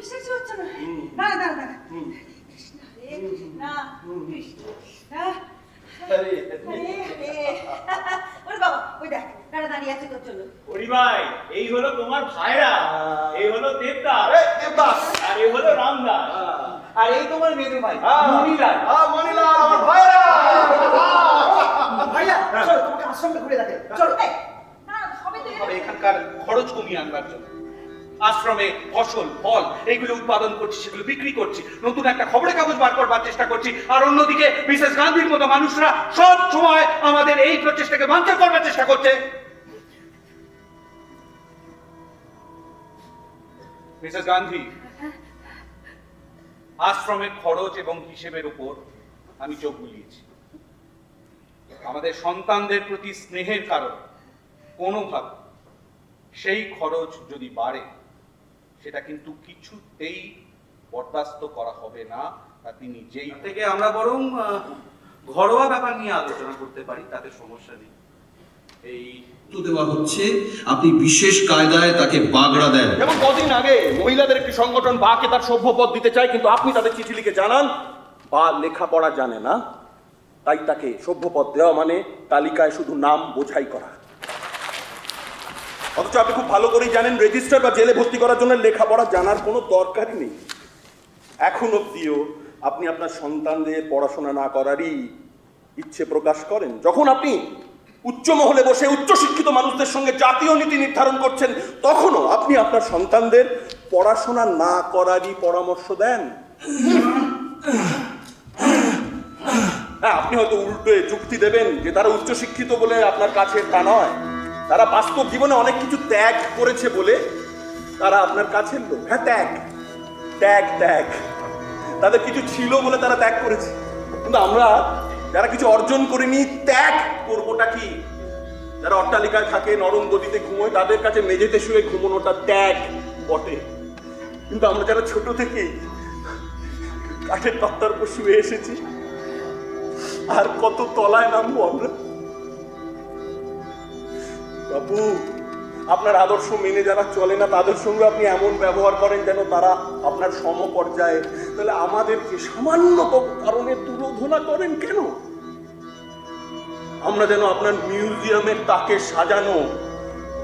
বিশ্বাসই হচ্ছে না। না না না কৃষ্ণ রে না কৃষ্ণ আরে ওরে বাবা ওই দেখ তারা দাঁড়িয়ে আছে তোর জন্য। ওরে ভাই এই হলো তোমার ভাইরা, এই হলো দেবদাস, দেবদাস, আর এই হলো রামদাস, আর এই তোমার মেজো ভাই মনিলাল। মনিলাল আমার ভাইরা। ভাইয়া চলো তোমাকে আশ্রমটা ঘুরে দেখে চলো। না সবে তো তবে এখানকার খরচ কমিয়ে আনবার জন্য আশ্রমে ফসল ফল এইগুলো উৎপাদন করছি, সেগুলো বিক্রি করছি, নতুন একটা খবরের কাগজ বার করবার চেষ্টা করছি, আর অন্যদিকে মিসেস গান্ধীর মতো মানুষরা সব সময় আমাদের এই প্রচেষ্টাকে বাঞ্চার করবার চেষ্টা করছে। মিসেস গান্ধী, আশ্রমের খরচ এবং হিসেবের উপর আমি চোখ বুলিয়েছি। আমাদের সন্তানদের প্রতি স্নেহের কারণ কোনোভাবে সেই খরচ যদি বাড়ে সেটা কিন্তু কিছুতেই বরদাস্ত করা হবে না। তা তিনি যেই থেকে আমরা বরং ঘরোয়া ব্যাপার নিয়ে আলোচনা করতে পারি, তাতে সমস্যা নেই। এই দেওয়া হচ্ছে, আপনি বিশেষ কায়দায় তাকে বাগড়া দেন। যেমন কদিন আগে মহিলাদের একটি সংগঠন বাকে তার সভ্য পদ দিতে চায়, কিন্তু আপনি তাদের চিঠি লিখে জানান বা লেখাপড়া জানে না, তাই তাকে সভ্য পদ দেওয়া মানে তালিকায় শুধু নাম বোঝাই করা। অথচ আপনি খুব ভালো করেই জানেন রেজিস্টার বা জেলে ভর্তি করার জন্য লেখাপড়া জানার কোনো দরকারই নেই। এখন অবধিও আপনি আপনার সন্তানদের পড়াশোনা না করারই ইচ্ছে প্রকাশ করেন। যখন আপনি উচ্চ মহলে বসে উচ্চশিক্ষিত মানুষদের সঙ্গে জাতীয় নীতি নির্ধারণ করছেন, তখনও আপনি আপনার সন্তানদের পড়াশোনা না করারই পরামর্শ দেন। হ্যাঁ, আপনি হয়তো উল্টো যুক্তি দেবেন যে তারা উচ্চশিক্ষিত বলে আপনার কাছে তা নয়, তারা বাস্তব জীবনে অনেক কিছু ত্যাগ করেছে বলে তারা আপনার কাছের লোক। হ্যাঁ, ত্যাগ ত্যাগ ত্যাগ তাদের কিছু ছিল বলে তারা ত্যাগ করেছে, কিন্তু আমরা যারা কিছু অর্জন করিনি ত্যাগ করবোটা কি? যারা অট্টালিকায় থাকে, নরম গদিতে ঘুমোয়, তাদের কাছে মেঝেতে শুয়ে ঘুমোনোটা ত্যাগ বটে। কিন্তু আমরা যারা ছোট থেকে কাঠের তক্তার উপর শুয়ে এসেছি, আর কত তলায় নামবো আমরা। বাবু, আপনার আদর্শ মেনে যারা চলে না তাদের সঙ্গে আপনি এমন ব্যবহার করেন যেন তারা আপনার সমপর্যায়ে। তাহলে আমাদেরকে সামান্যতম কারণে তুলোধনা করেন কেন? আমরা যেন আপনার মিউজিয়ামের তাকে সাজানো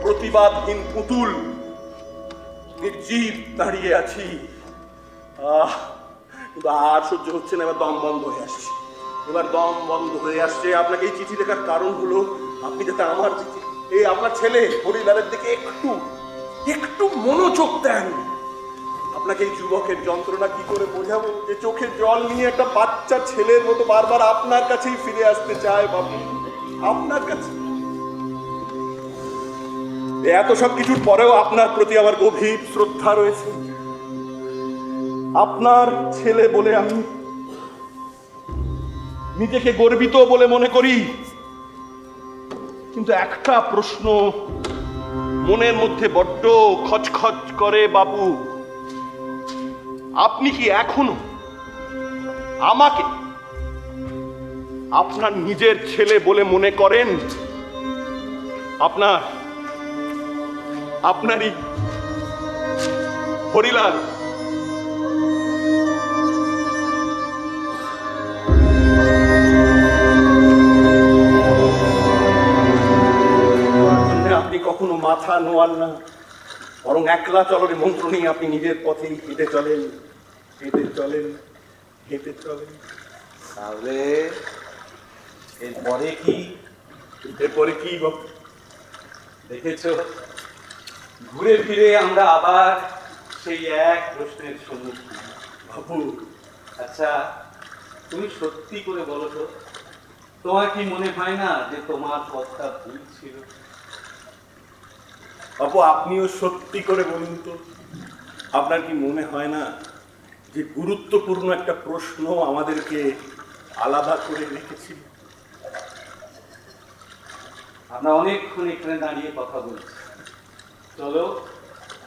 প্রতিবাদহীন পুতুল, নির্জীব দাঁড়িয়ে আছি। কিন্তু আর সহ্য হচ্ছে না, এবার দম বন্ধ হয়ে আসছে, এবার দম বন্ধ হয়ে আসছে। আপনাকে এই চিঠি লেখার কারণ হলো আপনি যাতে আমার চিঠি, এই আপনার ছেলে হরিলালের দিকে একটু মনোযোগ দেন। আপনাকে এই যুবকের যন্ত্রণা কি করে বোঝাবো যে চোখে জল নিয়ে একটা বাচ্চা ছেলের মতো বারবার আপনার কাছেই ফিরে আসতে চায়। বাবু, আপনার কাছে এত সব কিছুর পরেও আপনার প্রতি আমার গভীর শ্রদ্ধা রয়েছে। আপনার ছেলে বলে আমি নিজেকে গর্বিত বলে মনে করি, কিন্তু একটা প্রশ্ন মনের মধ্যে বড্ড খচখচ করে। বাবু, আপনি কি এখনো আমাকে আপনার নিজের ছেলে বলে মনে করেন? আপনারই হরিলাল। আপনি কখনো মাথা নোয়ান না, বরং একলা চলনে মন্ত্র নিয়ে আপনি নিজের পথেই হেঁটে চলেন, হেঁটে চলেন, হেঁটে চলেন। তাহলে এরপরে কি? এরপরে কি বাবু? দেখেছো, ঘুরে ফিরে আমরা আবার সেই এক প্রশ্নের সম্মুখীন। বাবু, আচ্ছা, তুমি সত্যি করে বলো তো, তোমার কি মনে হয় না যে তোমার কথা ভুল ছিল? বাবু, আপনিও সত্যি করে বলুন তো, আপনার কি মনে হয় না যে গুরুত্বপূর্ণ একটা প্রশ্ন আমাদেরকে আলাদা করে রেখেছিল? আমরা অনেকক্ষণ এখানে দাঁড়িয়ে কথা বলছি, চলো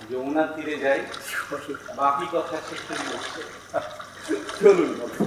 যমুনার তীরে যাই, বাকি কথা শেষ করে বলছি। চলুন বাবু।